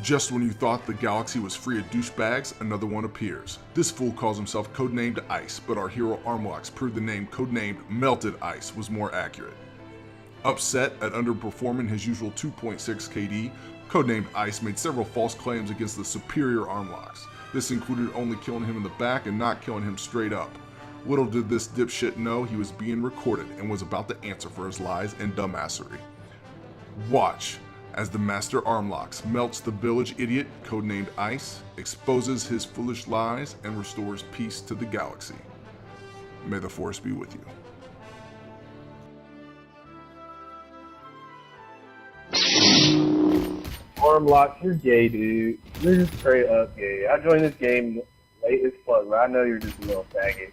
Just when you thought the galaxy was free of douchebags, another one appears. This fool calls himself codenamed Ice, but our hero Armlox proved the name codenamed Melted Ice was more accurate. Upset at underperforming his usual 2.6 KD, codenamed Ice made several false claims against the superior Armlox. This included only killing him in the back and not killing him straight up. Little did this dipshit know he was being recorded and was about to answer for his lies and dumbassery. Watch as the Master Armlox melts the village idiot, codenamed Ice, exposes his foolish lies, and restores peace to the galaxy. May the Force be with you. Armlox, you're gay, dude. You're just straight up gay. I joined this game late as fuck, but I know you're just a little faggot.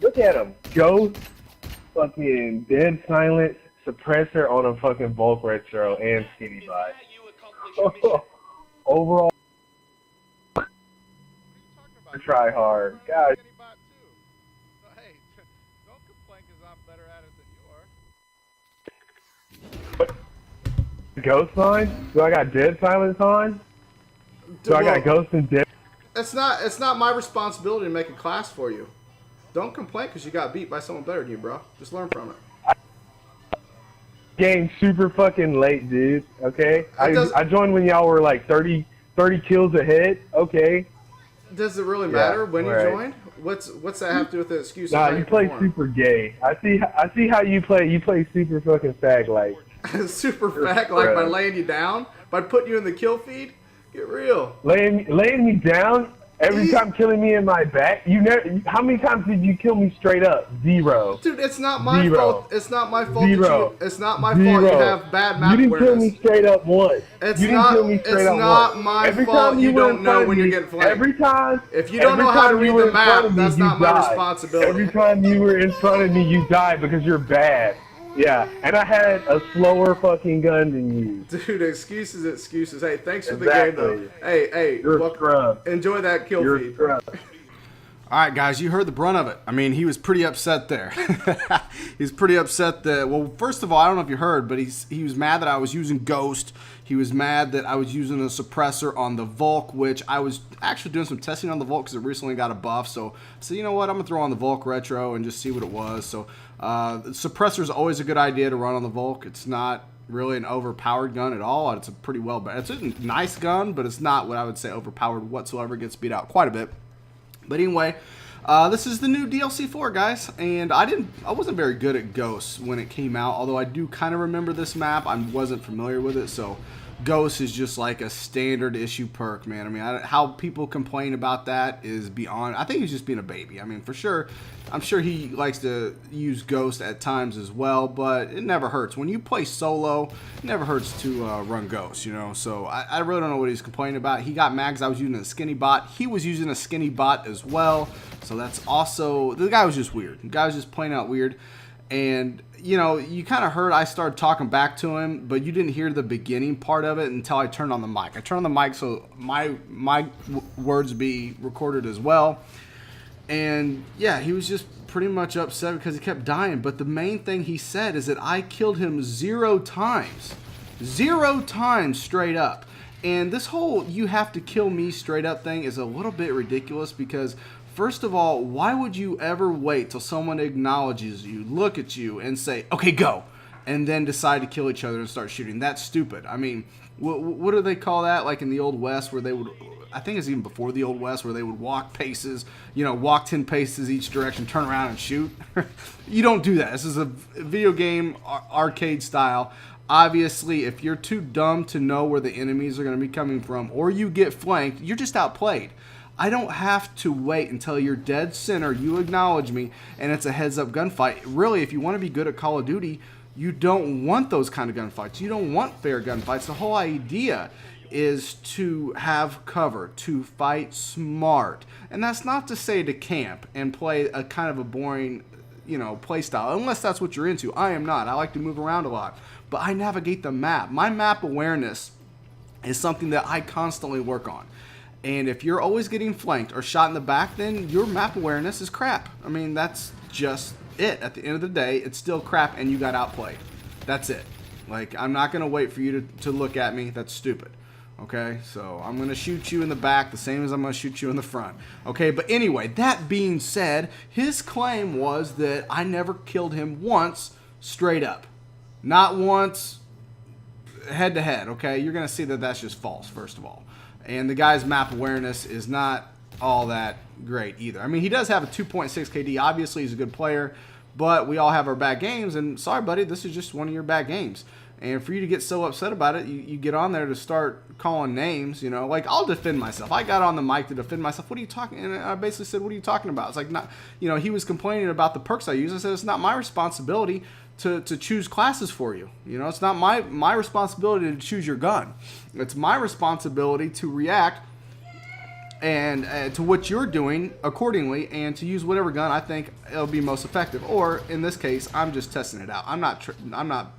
Look at him. Ghost, fucking dead silence, suppressor on a fucking Volk Retro, and Skinny Bot. Overall, try hard. God. Hey, don't complain because I'm better at it than you are. Ghost on? Do I got dead silence on? Do I got ghost and dead? It's not my responsibility to make a class for you. Don't complain because you got beat by someone better than you, bro. Just learn from it. Game super fucking late, dude. Okay? I joined when y'all were like 30 kills ahead. Okay? Does it really matter when you joined? What's that have to do with the excuse? Nah, you play super gay. I see how you play. You play super fucking fag like. Super fag like by laying you down? By putting you in the kill feed? Get real. Laying me down? Every time killing me in my back? How many times did you kill me straight up? Zero. Dude, it's not my fault. It's not my fault. Zero. It's not my fault you have bad map awareness. You didn't kill me straight up once. It's not my fault you don't know when you're getting flanked. Every time. If you don't know how to read the map, that's not my responsibility. Every time you were in front of me, you died because you're bad. Yeah, and I had a slower fucking gun than you. Dude, excuses. Hey, thanks for the game, though. Hey, you're a scrub. Enjoy that kill You're feed. a scrub. All right, guys, you heard the brunt of it. I mean, he was pretty upset there. He's pretty upset that, well, first of all, I don't know if you heard, but he was mad that I was using Ghost. He was mad that I was using a suppressor on the Volk, which I was actually doing some testing on the Volk because it recently got a buff. So you know what? I'm going to throw on the Volk Retro and just see what it was. So suppressor is always a good idea to run on the Volk. It's not really an overpowered gun at all. It's a pretty it's a nice gun, but it's not what I would say overpowered whatsoever. It gets beat out quite a bit. But anyway, this is the new DLC 4, guys, and I wasn't very good at Ghosts when it came out, although I do kind of remember this map. I wasn't familiar with it, so Ghost is just like a standard issue perk, man. I mean, how people complain about that is beyond. I think he's just being a baby. I mean, for sure, I'm sure he likes to use Ghost at times as well, but it never hurts. When you play solo, it never hurts to run Ghost, you know? So I really don't know what he's complaining about. He got mad because I was using a skinny bot. He was using a skinny bot as well, so that's also, the guy was just weird. The guy was just plain out weird. And, you know, you kind of heard I started talking back to him, but you didn't hear the beginning part of it until I turned on the mic. I turned on the mic so my words be recorded as well. And, yeah, he was just pretty much upset because he kept dying. But the main thing he said is that I killed him 0 times. 0 times straight up. And this whole you have to kill me straight up thing is a little bit ridiculous because, first of all, why would you ever wait till someone acknowledges you, look at you, and say, okay, go, and then decide to kill each other and start shooting? That's stupid. I mean, what do they call that? Like in the Old West where they would, I think it's even before the Old West, where they would walk paces, you know, walk 10 paces each direction, turn around and shoot. You don't do that. This is a video game, arcade style. Obviously, if you're too dumb to know where the enemies are going to be coming from, or you get flanked, you're just outplayed. I don't have to wait until you're dead center, you acknowledge me, and it's a heads-up gunfight. Really, if you want to be good at Call of Duty, you don't want those kind of gunfights. You don't want fair gunfights. The whole idea is to have cover, to fight smart. And that's not to say to camp and play a kind of a boring, you know, play style, unless that's what you're into. I am not. I like to move around a lot. But I navigate the map. My map awareness is something that I constantly work on. And if you're always getting flanked or shot in the back, then your map awareness is crap. I mean, that's just it. At the end of the day, it's still crap and you got outplayed. That's it. Like, I'm not going to wait for you to look at me. That's stupid. Okay, so I'm going to shoot you in the back the same as I'm going to shoot you in the front. Okay, but anyway, that being said, his claim was that I never killed him once straight up. Not once head to head, okay? You're going to see that that's just false, first of all. And the guy's map awareness is not all that great either. I mean, he does have a 2.6 KD. Obviously, he's a good player, but we all have our bad games, and sorry, buddy, this is just one of your bad games. And for you to get so upset about it, you get on there to start calling names, you know. Like, I'll defend myself. I got on the mic to defend myself. What are you talking? And I basically said, what are you talking about? It's like, not, you know, he was complaining about the perks I use. I said, it's not my responsibility to choose classes for you. You know, it's not my responsibility to choose your gun. It's my responsibility to react and to what you're doing accordingly, and to use whatever gun I think it'll be most effective. Or in this case, I'm just testing it out. I'm not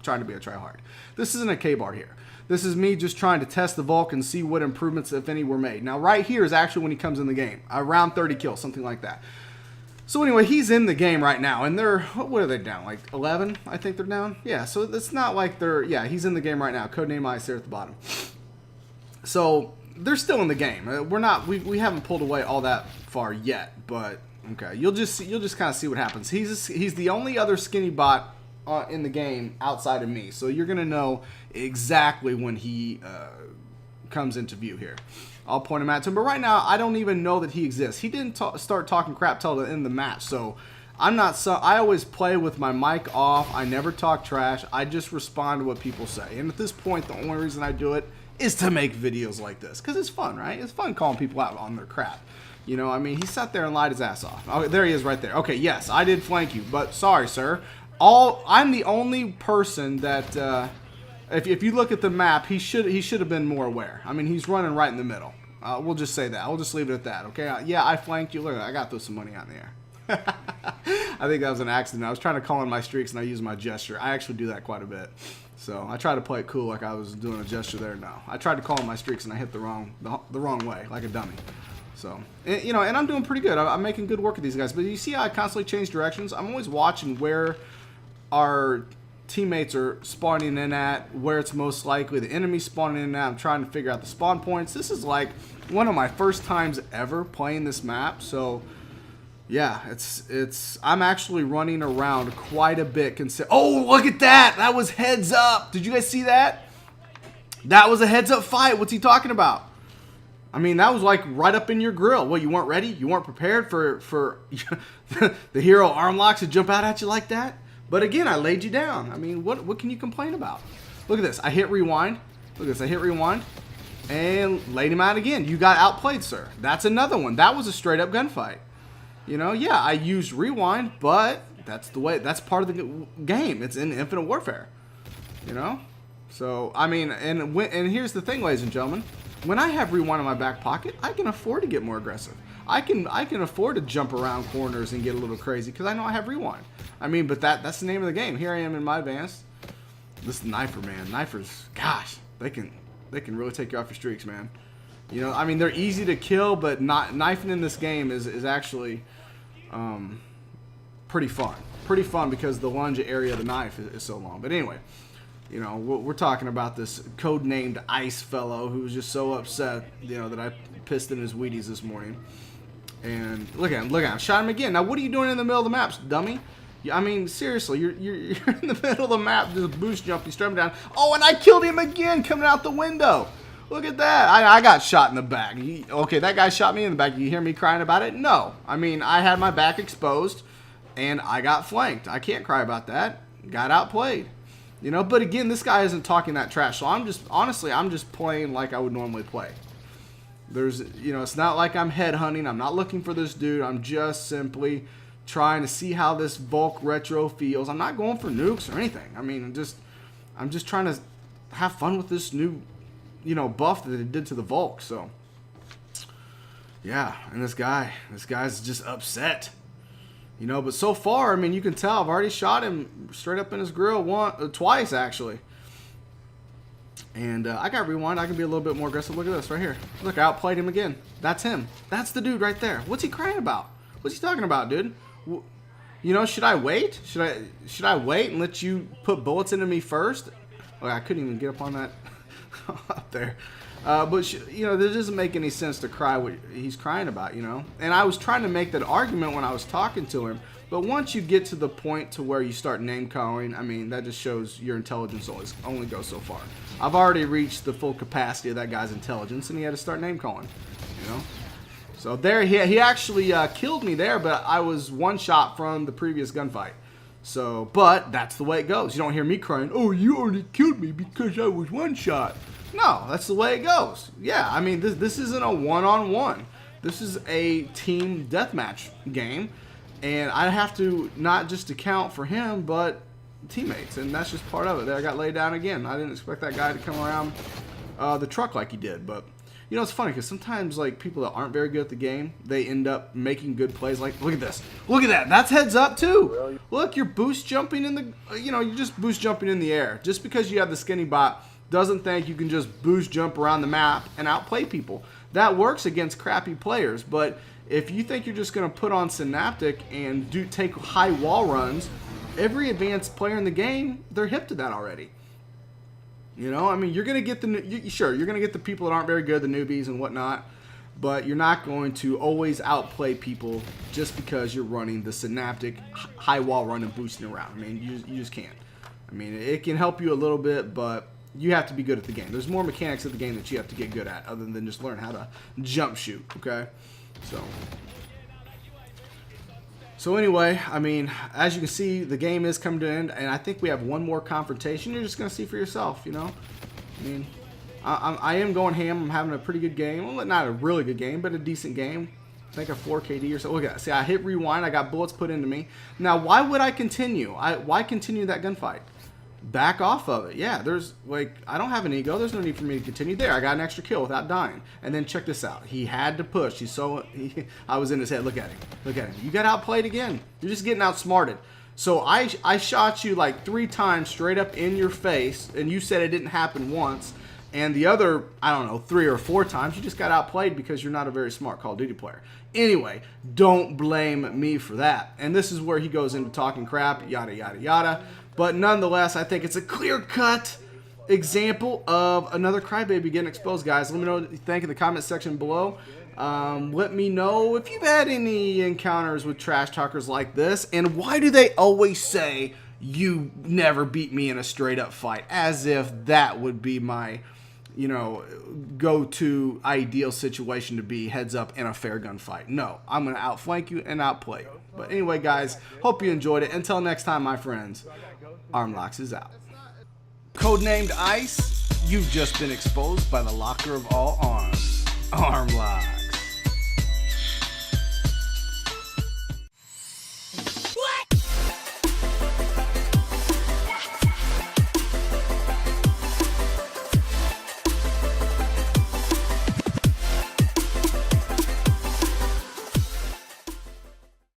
trying to be a tryhard. This isn't a K-bar here. This is me just trying to test the Volk and see what improvements, if any, were made. Now, right here is actually when he comes in the game, around 30 kills, something like that. So anyway, he's in the game right now, and they're, what are they down? Like 11, I think they're down. Yeah, so it's not like they're, yeah, he's in the game right now. Codename Ice there at the bottom. So they're still in the game. We haven't pulled away all that far yet, but okay, you'll just kind of see what happens. He's the only other skinny bot in the game outside of me, so you're gonna know exactly when he comes into view here. I'll point him out to him, but right now I don't even know that he exists. He didn't start talking crap till the end of the match, so I always play with my mic off. I never talk trash. I just respond to what people say, and at this point, the only reason I do it is to make videos like this, because it's fun, right? It's fun calling people out on their crap. You know, I mean, he sat there and lied his ass off. Oh, there he is right there. Okay, yes, I did flank you, but sorry, sir. I'm the only person that, if you look at the map, he should have been more aware. I mean, he's running right in the middle. We'll just say that. We'll just leave it at that, okay? Yeah, I flanked you. Look, I got to throw some money out in the air. I think that was an accident. I was trying to call in my streaks, and I used my gesture. I actually do that quite a bit. So I tried to play it cool, like I was doing a gesture there. No, I tried to call in my streaks, and I hit the wrong way, like a dummy. So, you know, and I'm doing pretty good. I'm making good work of these guys. But you see how I constantly change directions? I'm always watching where our teammates are spawning in at, where it's most likely the enemy spawning in at. I'm trying to figure out the spawn points. This is like one of my first times ever playing this map, so yeah, I'm actually running around quite a bit. Oh, look at that! That was heads up. Did you guys see that? That was a heads up fight. What's he talking about? I mean, that was like right up in your grill. Well, you weren't ready? You weren't prepared for the hero arm locks to jump out at you like that? But again, I laid you down. I mean, what can you complain about? Look at this. I hit rewind. Look at this. I hit rewind and laid him out again. You got outplayed, sir. That's another one. That was a straight up gunfight. You know, yeah, I used rewind, but that's the way. That's part of the game. It's in Infinite Warfare. You know, so I mean, and here's the thing, ladies and gentlemen. When I have rewind in my back pocket, I can afford to get more aggressive. I can afford to jump around corners and get a little crazy because I know I have rewind. I mean, but that's the name of the game. Here I am in my advanced. This Knifer, man. Knifers, gosh, they can really take you off your streaks, man. You know, I mean, they're easy to kill, but knifing in this game is actually pretty fun. Pretty fun because the lunge area of the knife is so long. But anyway, you know, we're talking about this codenamed Ice fellow who was just so upset, you know, that I pissed in his Wheaties this morning. And look at him, shot him again. Now, what are you doing in the middle of the map, dummy? I mean, seriously, you're in the middle of the map, just boost jump, you strap him down. Oh, and I killed him again coming out the window. Look at that. I got shot in the back. Okay, that guy shot me in the back. You hear me crying about it? No. I mean, I had my back exposed, and I got flanked. I can't cry about that. Got outplayed. You know, but again, this guy isn't talking that trash. So I'm just playing like I would normally play. You know, it's not like I'm headhunting. I'm not looking for this dude. I'm just simply trying to see how this Volk retro feels. I'm not going for nukes or anything. I mean, I'm just trying to have fun with this new, you know, buff that it did to the Volk. So, yeah, and this guy's just upset. You know, but so far, I mean, you can tell I've already shot him straight up in his grill twice, actually. And I got rewind. I can be a little bit more aggressive. Look at this right here. Look, I outplayed him again. That's him. That's the dude right there. What's he crying about? What's he talking about, dude? You know, should I wait? Should I wait and let you put bullets into me first? Oh, I couldn't even get up on that up there. You know, that doesn't make any sense to cry what he's crying about, you know. And I was trying to make that argument when I was talking to him, but once you get to the point to where you start name calling, I mean, that just shows your intelligence only goes so far. I've already reached the full capacity of that guy's intelligence, and he had to start name calling, you know. So there, he actually killed me there, but I was one shot from the previous gunfight. So, but that's the way it goes. You don't hear me crying, "Oh, you already killed me because I was one shot." No, that's the way it goes. Yeah, I mean, this isn't a one-on-one. This is a team deathmatch game, and I have to not just account for him, but teammates, and that's just part of it. There, I got laid down again. I didn't expect that guy to come around the truck like he did, but you know, it's funny because sometimes like people that aren't very good at the game, they end up making good plays. Like, look at this, look at that. That's heads up too. Look, you're boost jumping in the, you know, you're just boost jumping in the air. Just because you have the skinny bot doesn't think you can just boost jump around the map and outplay people. That works against crappy players, but if you think you're just going to put on Synaptic and take high wall runs, every advanced player in the game, they're hip to that already. You know, I mean, you're going to get you're going to get the people that aren't very good, the newbies and whatnot, but you're not going to always outplay people just because you're running the Synaptic high wall run and boosting around. I mean, you just can't. I mean, it can help you a little bit, but you have to be good at the game. There's more mechanics of the game that you have to get good at other than just learn how to jump shoot, okay? So anyway, I mean, as you can see, the game is coming to an end, and I think we have one more confrontation. You're just going to see for yourself, you know? I mean, I am going ham. I'm having a pretty good game. Well, not a really good game, but a decent game. I think a 4 KD or so. Look at that. See, I hit rewind. I got bullets put into me. Now, why would I continue? Why continue that gunfight? Back off of it. Yeah, there's, like, I don't have an ego. There's no need for me to continue. There, I got an extra kill without dying. And then check this out. He had to push. I was in his head. Look at him. Look at him. You got outplayed again. You're just getting outsmarted. So I shot you like 3 times straight up in your face, and you said it didn't happen once. And the other, I don't know, 3 or 4 times, you just got outplayed because you're not a very smart Call of Duty player. Anyway, don't blame me for that. And this is where he goes into talking crap, yada, yada, yada. But nonetheless, I think it's a clear-cut example of another crybaby getting exposed, guys. Let me know what you think in the comment section below. Let me know if you've had any encounters with trash talkers like this, and why do they always say, "You never beat me in a straight-up fight," as if that would be my, you know, go-to ideal situation to be heads up in a fair gunfight. No, I'm going to outflank you and outplay you. But anyway, guys, hope you enjoyed it. Until next time, my friends, Armlox is out. Codenamed Ice, you've just been exposed by the locker of all arms, Armlox.